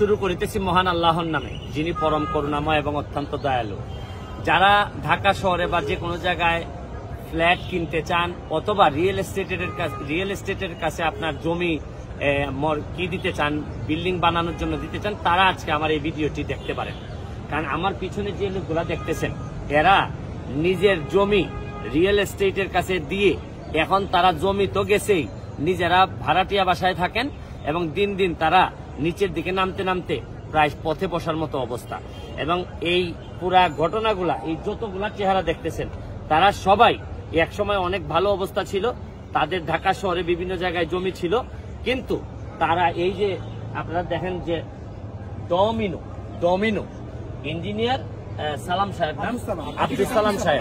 শুরু করিতেছি মহান আল্লাহর নামে, যিনি পরম করুণাময় এবং অত্যন্ত দয়ালু। যারা ঢাকা শহরে বা যে কোনো জায়গায় ফ্ল্যাট কিনতে চান অথবা রিয়েল এস্টেটের কাছে আপনার জমি কি দিতে চান, বিল্ডিং বানানোর জন্য দিতে চান, তারা আজকে আমার এই ভিডিওটি দেখতে পারেন। কারণ আমার পিছনে যে লোকগুলা দেখতেছেন, এরা নিজের জমি রিয়েল এস্টেটের কাছে দিয়ে এখন তারা জমি তো গেছেই, নিজেরা ভাড়াটিয়া বাসায় থাকেন এবং দিন দিন তারা নিচের দিকে নামতে নামতে প্রায় পথে বসার মতো অবস্থা। এবং এই পুরা ঘটনাগুলা, এই যতগুলা চেহারা দেখতেছেন, তারা সবাই একসময় অনেক ভালো অবস্থা ছিল, তাদের ঢাকা শহরে বিভিন্ন জায়গায় জমি ছিল, কিন্তু তারা এই যে আপনারা দেখেন যে ডমিনো ইঞ্জিনিয়ার সালাম সাহেব, আব্দুল সালাম সাহেব,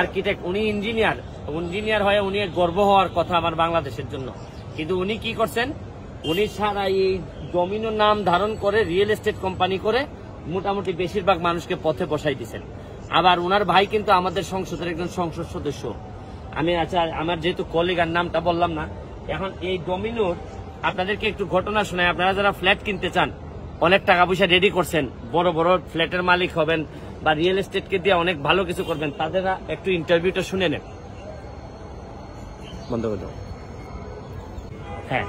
আর্কিটেক্ট, উনি ইঞ্জিনিয়ার হয়ে উনি গর্ব হওয়ার কথা আমার বাংলাদেশের জন্য। কিন্তু উনি কি করছেন, উনি সারা এই ডমিনো নাম ধারণ করে রিয়েল এস্টেট কোম্পানি করে মোটামুটি বেশিরভাগ মানুষকে পথে বসাই দিচ্ছেন। আবার উনার ভাই কিন্তু আমাদের সংসদের একজন সংসদ সদস্য। আমি আচ্ছা, আমার যেহেতু কলিগার নামটা বললাম না, এখন এই ডমিনোর আপনাদেরকে একটু ঘটনা শোনায়। আপনারা যারা ফ্ল্যাট কিনতে চান, অনেক টাকা পয়সা রেডি করছেন, বড় বড় ফ্ল্যাটের মালিক হবেন বা রিয়েল এস্টেটকে দিয়ে অনেক ভালো কিছু করবেন, তাদের একটু ইন্টারভিউটা শুনে নেন। বন্ধ করে দাও। হ্যাঁ,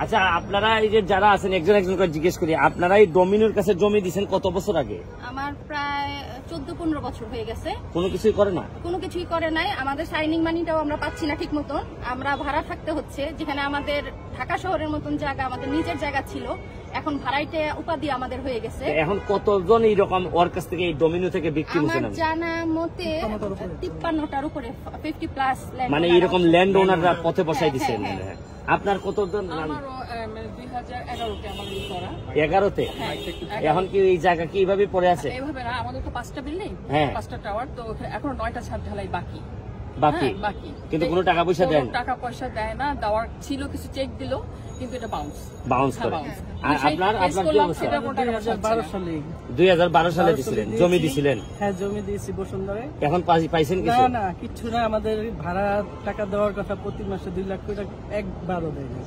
আচ্ছা, আপনারা এই যে যারা আছেন, একজন একজন করে জিজ্ঞেস করি, আপনারা এই ডমিনোর কাছে জমি দিচ্ছেন কত বছর আগে? আমার প্রায় 14-15 বছর হয়ে গেছে। কোনো কিছুই করে না? কোনো কিছুই করে নাই। আমাদের সাইনিং মানিটাও আমরা পাচ্ছি না ঠিক মতন, আমরা ভাড়া থাকতে হচ্ছে। যেখানে আমাদের ঢাকা শহরের মতন জায়গা, আমাদের নিজের জায়গা ছিল, এখন ভাড়াইতে উপাধি আমাদের হয়ে গেছে। এখন কতজন এইরকম ওর কাছ থেকে এই ডমিনো থেকে বিক্রি হচ্ছে? আমার জানা মতে 53টার উপরে 50+ ল্যান্ড, মানে এইরকম ল্যান্ড ওনাররা পথে বসাই দিচ্ছেন। আপনার কতজন? 11তে। এখন কি এই জায়গা কি এইভাবে পড়ে আছে? এইভাবে না, আমাদের তো 5টা বিল্ডিং, 5টা টাওয়ার, তো এখন 9টা ছাদ ঢালাই বাকি। কিন্তু কোনো টাকা পয়সা দেয় না? টাকা পয়সা দেয় না, দেওয়ার ছিল, কিছু চেক দিল, কিন্তু এটা বাউন্স করে। আপনার কি অবস্থা? 2012 সালে দিছিলেন, জমি দিছিলেন? হ্যাঁ, জমি দিয়েছি বসুন্ধরায়। এখন পাইছেন কিছু? না, কিচ্ছু না। আমাদের ভাড়া টাকা দেওয়ার কথা প্রতি মাসে 2 লাখ করে একবারও দেয় না।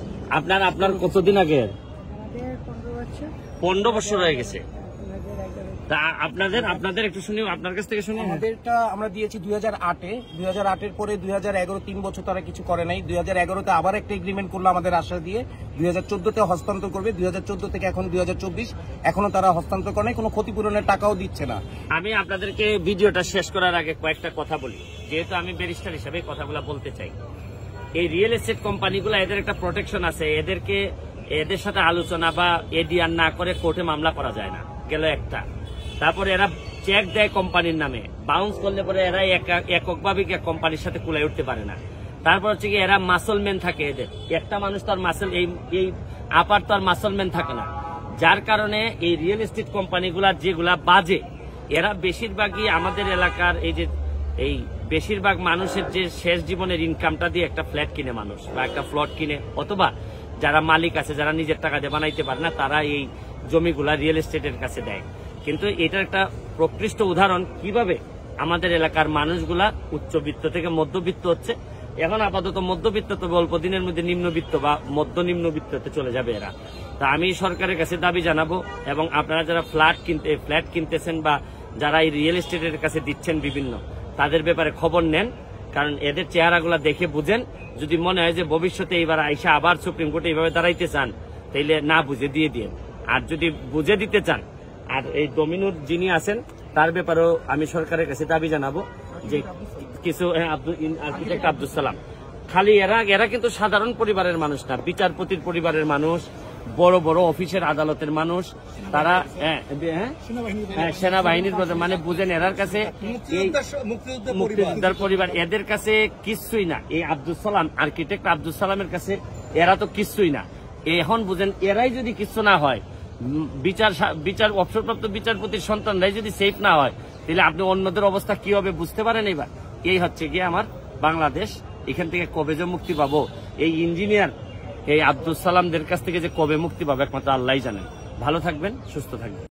আপনার কতদিন আগে? 15 বছর হয়ে গেছে। আপনাদের একটু শুনি, আপনার কাছ থেকে শুনি। আমাদেরটা আমরা দিয়েছি 2008-এ। 2008-এর পরে 2011 3 বছর তারা কিছু করে নাই। 2011-তে আবার একটা এগ্রিমেন্ট করলো আমাদের আশ্বাস দিয়ে, 2014-তে হস্তান্তর করবে। 2014 থেকে এখন 2024, এখনো তারা হস্তান্তর করে নাই, কোনো ক্ষতিপূরণের টাকাও দিচ্ছে না। আমি আপনাদেরকে ভিডিওটা শেষ করার আগে কয়েকটা কথা বলি, যেহেতু আমি ব্যারিস্টার হিসেবে কথাগুলো বলতে চাই। এই রিয়েল এস্টেট কোম্পানিগুলো, এদের একটা প্রোটেকশন আছে, এদের সাথে আলোচনা বা এডিআর না করে কোর্টে মামলা করা যায় না, গেল একটা। তারপরে এরা চেক দেয় কোম্পানির নামে, বাউন্স করলে পরে এরা এককভাবে কোম্পানির সাথে কুলাই উঠতে পারে না। তারপর হচ্ছে কি, এরা মাসলম্যান থাকে, এদের একটা মানুষ তার মাসল, এই আপার তার মাসলম্যান থাকে না, যার কারণে এই রিয়েল এস্টেট কোম্পানিগুলা যেগুলা বাজে, এরা বেশিরভাগই আমাদের এলাকার এই বেশিরভাগ মানুষের যে শেষ জীবনের ইনকামটা দিয়ে একটা ফ্ল্যাট কিনে মানুষ, বা একটা প্লট কিনে, অথবা যারা মালিক আছে, যারা নিজের টাকা দিয়ে বানাইতে পারে না, তারা এই জমিগুলা রিয়েল এস্টেটের কাছে দেয়। কিন্তু এটার একটা প্রকৃষ্ট উদাহরণ কিভাবে আমাদের এলাকার মানুষগুলা উচ্চবিত্ত থেকে মধ্যবিত্ত হচ্ছে। এখন আপাতত মধ্যবিত্ত, তবে অল্প দিনের মধ্যে নিম্নবিত্ত বা মধ্য নিম্নবিত্ততে চলে যাবে এরা। তা আমি সরকারের কাছে দাবি জানাবো, এবং আপনারা যারা ফ্ল্যাট কিনতেছেন বা যারা এই রিয়েল এস্টেটের কাছে দিচ্ছেন বিভিন্ন, তাদের ব্যাপারে খবর নেন। কারণ এদের চেহারাগুলা দেখে বুঝেন। যদি মনে হয় যে ভবিষ্যতে এইবার আইসা আবার সুপ্রিম কোর্টে এইভাবে দাঁড়াইতে চান, তাইলে না বুঝে দিয়ে দিন। আর যদি বুঝে দিতে চান, আর এই ডমিনোর যিনি আছেন তার ব্যাপারেও আমি সরকারের কাছে দাবি জানাবো যে কিছু আর্কিটেক্ট আব্দুল সালাম, খালি এরা কিন্তু সাধারণ পরিবারের মানুষ না, বিচারপতির পরিবারের মানুষ, বড় বড় অফিসের আদালতের মানুষ, তারা সেনাবাহিনীর মানে বুঝেন, এরার কাছে মুক্তিযোদ্ধার পরিবার, এদের কাছে কিচ্ছুই না। এই আব্দুল সালাম, আর্কিটেক্ট আব্দুল সালামের কাছে এরা তো কিচ্ছুই না। এখন বুঝেন, এরাই যদি কিছু না হয়, অবসরপ্রাপ্ত বিচারপতির সন্তানরাই যদি সেফ না হয়, তাহলে আপনি অন্যদের অবস্থা কি হবে বুঝতে পারেন। এবার এই হচ্ছে গিয়ে আমার বাংলাদেশ। এখান থেকে কবে যে মুক্তি পাবো, এই ইঞ্জিনিয়ার এই আব্দুল সালামদের কাছ থেকে যে কবে মুক্তি পাবো, একমাত্র আল্লাহই জানেন। ভালো থাকবেন, সুস্থ থাকবেন।